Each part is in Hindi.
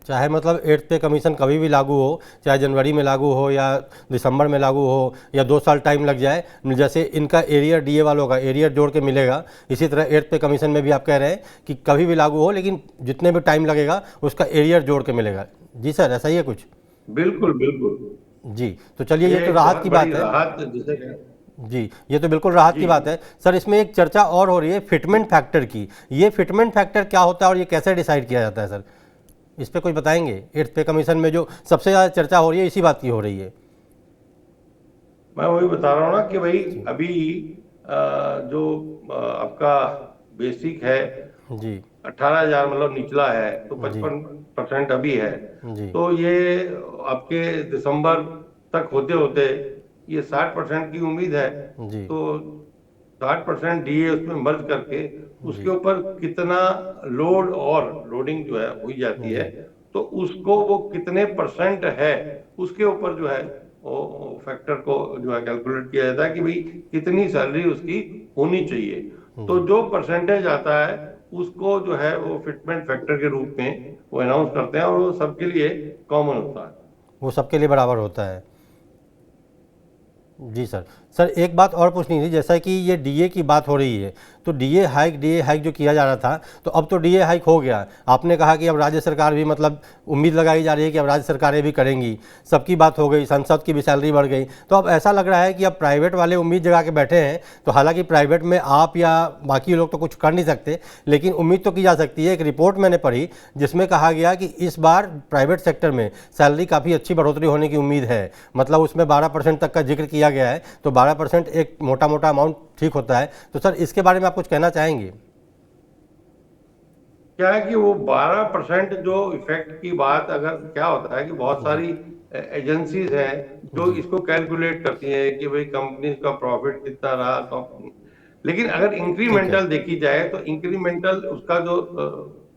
चाहे मतलब 8th पे कमीशन कभी भी लागू हो, चाहे जनवरी में लागू हो या दिसंबर में लागू हो या 2 साल टाइम लग जाए, जैसे इनका एरियर डीए वालों का एरियर जोड़ के मिलेगा, इसी तरह 8th पे कमीशन में भी आप कह रहे हैं कि कभी भी लागू हो लेकिन जितने भी टाइम लगेगा उसका एरियर जोड़ के मिलेगा। जी सर, ऐसा ही है कुछ? बिल्कुल बिल्कुल। जी, तो चलिए ये ये तो एक राहत बहुत की बड़ी बात है। राहत जिसे जी, ये तो बिल्कुल राहत जी। की बात है। सर इसमें एक चर्चा और हो रही है फिटमेंट फैक्टर की। ये फिटमेंट फैक्टर क्या होता है और ये कैसे डिसाइड किया जाता है सर? इस पे कुछ बताएंगे? 8th पे कमीशन में जो सबसे ज़्यादा चर्चा हो रही है इसी बात की हो रही है। मैं वही बता रहा हूँ ना कि भाई जी। अभी जो आपका बेसिक है जी। 18,000, मतलब निचला है तो जी। 55% अभी है। जी। तो ये आपके दिसंबर तक होते होते ये 60% की उम्मीद है। जी। तो 60% डीए उसमें मर्ज करके उसके जी। ऊपर कितना लोड और लोडिंग जो है हुई जाती है, जी। तो उसको वो कितने परसेंट है उसके ऊपर जो है वो फैक्टर को जो है कैलकुलेट किया जाता है कि भाई कितनी सैलरी उसकी होनी चाहिए। तो जी। जो परसेंटेज आता है उसको जो है वो फिटमेंट फैक्टर के रूप में वो अनाउंस करते हैं और वो सबके लिए कॉमन होता है। वो सबके लिए बराबर होता है। जी सर। सर एक बात और पूछनी थी, जैसा कि ये डीए की बात हो रही है, तो डीए हाइक जो किया जा रहा था, तो अब तो डीए हाइक हो गया। आपने कहा कि अब राज्य सरकार भी मतलब उम्मीद लगाई जा रही है कि अब राज्य सरकारें भी करेंगी, सबकी बात हो गई, सांसद की भी सैलरी बढ़ गई, तो अब ऐसा लग रहा है कि अब प्राइवेट वाले उम्मीद जगा के बैठे हैं। तो हालांकि प्राइवेट में आप या बाकी लोग तो कुछ कर नहीं सकते, लेकिन उम्मीद तो की जा सकती है। एक रिपोर्ट मैंने पढ़ी जिसमें कहा गया कि इस बार प्राइवेट सेक्टर में सैलरी काफ़ी अच्छी बढ़ोतरी होने की उम्मीद है। मतलब उसमें 12% तक का जिक्र किया गया है, तो 12% एक मोटा मोटा अमाउंट ठीक होता है। तो सर इसके बारे में आप कुछ कहना चाहेंगे? क्या है कि वो 12% जो इफेक्ट की बात, अगर क्या होता है कि बहुत जी। सारी एजेंसीज हैं जो जी। इसको कैलकुलेट करती हैं कि भाई कंपनी का प्रॉफिट कितना रहा लेकिन अगर ठीक है। इंक्रीमेंटल देखी जाए तो इंक्रीमेंटल उसका जो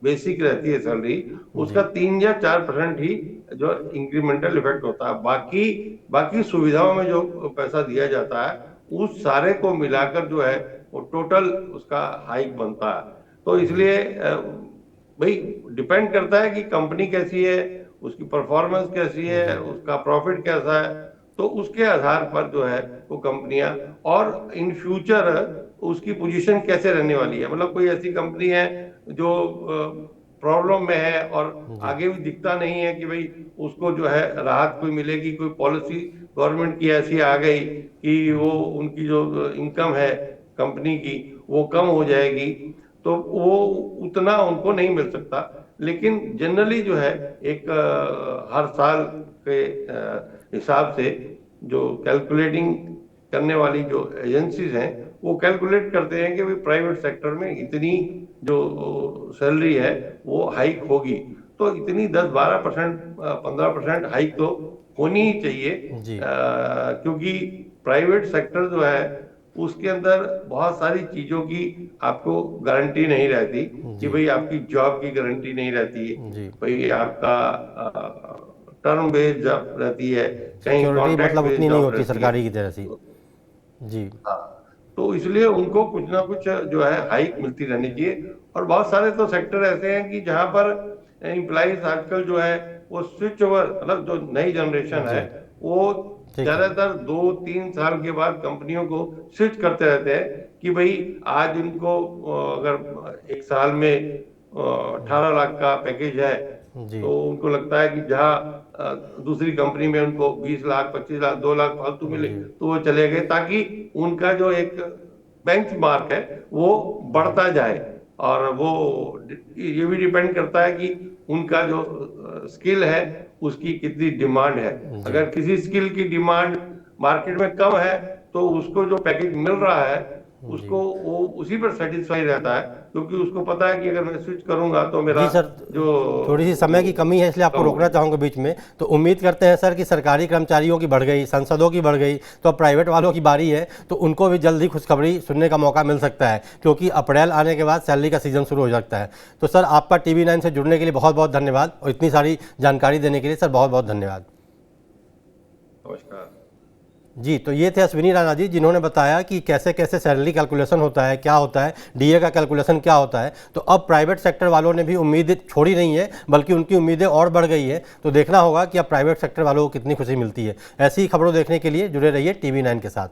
बेसिक रहती है सैलरी, उसका जी। 3 या 4% ही जो इंक्रीमेंटल इफेक्ट होता है। बाकी बाकी सुविधाओं में जो पैसा दिया जाता है उस सारे को मिलाकर जो है वो टोटल उसका हाइक बनता है। तो जी। इसलिए भाई डिपेंड करता है कि कंपनी कैसी है, उसकी परफॉर्मेंस कैसी है, जी। उसका प्रॉफिट कैसा है। तो उसके आधार पर जो है वो कंपनियां, और इन फ्यूचर उसकी पोजीशन कैसे रहने वाली है, मतलब कोई ऐसी कंपनी है जो प्रॉब्लम में है और जी। आगे भी दिखता नहीं है कि भाई उसको जो है राहत कोई मिलेगी, कोई पॉलिसी गवर्नमेंट की ऐसी आ गई कि वो उनकी जो इनकम है कंपनी की वो कम हो जाएगी, तो वो उतना उनको नहीं मिल सकता। लेकिन जनरली जो है एक हर साल के हिसाब से जो कैलकुलेटिंग करने वाली जो एजेंसीज हैं वो कैलकुलेट करते हैं कि भाई प्राइवेट सेक्टर में इतनी जो सैलरी है वो हाइक होगी। तो इतनी 10-12%, 15% हाइक तो होनी ही चाहिए, जी। क्योंकि प्राइवेट सेक्टर जो है उसके अंदर बहुत सारी चीजों की आपको गारंटी नहीं रहती कि जी। भाई आपकी जॉब की गारंटी नहीं रहती, जी। भाई आपका टर्म बेस्ड जॉब रहती है, कहीं सिक्योरिटी कॉन्ट्रैक्ट मतलब बेस्ड उतनी नहीं जॉब होती रहती है। सरकारी की तरह से। जी। हाँ, तो इसलिए उनको कुछ ना कुछ जो है हाइक मिलती रहनी चाहिए। और बहुत सारे तो सेक्टर ऐसे हैं कि जहां पर एम्प्लॉइज आजकल जो है वो स्विच ओवर, मतलब जो नई जनरेशन है जी। वो ठीक है। ज्यादातर 2-3 साल के बाद कंपनियों को स्विच करते रहते हैं कि भाई आज उनको अगर एक साल में 18 लाख का पैकेज है, जी। तो उनको लगता है कि जहाँ दूसरी कंपनी में उनको 20 लाख, 25 लाख, 2 लाख फालतू मिले जी। तो वो चले गए, ताकि उनका जो एक बेंच मार्क है वो जी। बढ़ता जाए। और वो ये भी डिपेंड करता है कि उनका जो स्किल है उसकी कितनी डिमांड है। जी। अगर किसी स्किल की डिमांड मार्केट में कम है तो उसको जो पैकेज मिल रहा है जी। उसको वो उसी पर सेटिस्फाई रहता है, क्योंकि उसको पता है कि अगर मैं स्विच करूंगा तो मेरा जी सर, जो थोड़ी सी समय की वो कमी है इसलिए आपको कम हो रोकना जाएगा। चाहूँगा बीच में। तो उम्मीद करते हैं सर कि सरकारी कर्मचारियों की बढ़ गई, सांसदों की बढ़ गई, तो अब प्राइवेट वालों की बारी है, तो उनको भी जल्द ही खुशखबरी सुनने का मौका मिल सकता है, क्योंकि अप्रैल आने के बाद सैलरी का सीज़न शुरू हो सकता है। तो सर आपका TV9 से जुड़ने के लिए बहुत बहुत धन्यवाद और इतनी सारी जानकारी देने के लिए सर बहुत बहुत धन्यवाद। नमस्कार। जी, तो ये थे अश्विनी राणा जी, जिन्होंने बताया कि कैसे कैसे सैलरी कैलकुलेशन होता है, क्या होता है, डीए का कैलकुलेशन क्या होता है। तो अब प्राइवेट सेक्टर वालों ने भी उम्मीद छोड़ी नहीं है, बल्कि उनकी उम्मीदें और बढ़ गई है। तो देखना होगा कि अब प्राइवेट सेक्टर वालों को कितनी खुशी मिलती है। ऐसी ही खबरों देखने के लिए जुड़े रहिए TV9 के साथ।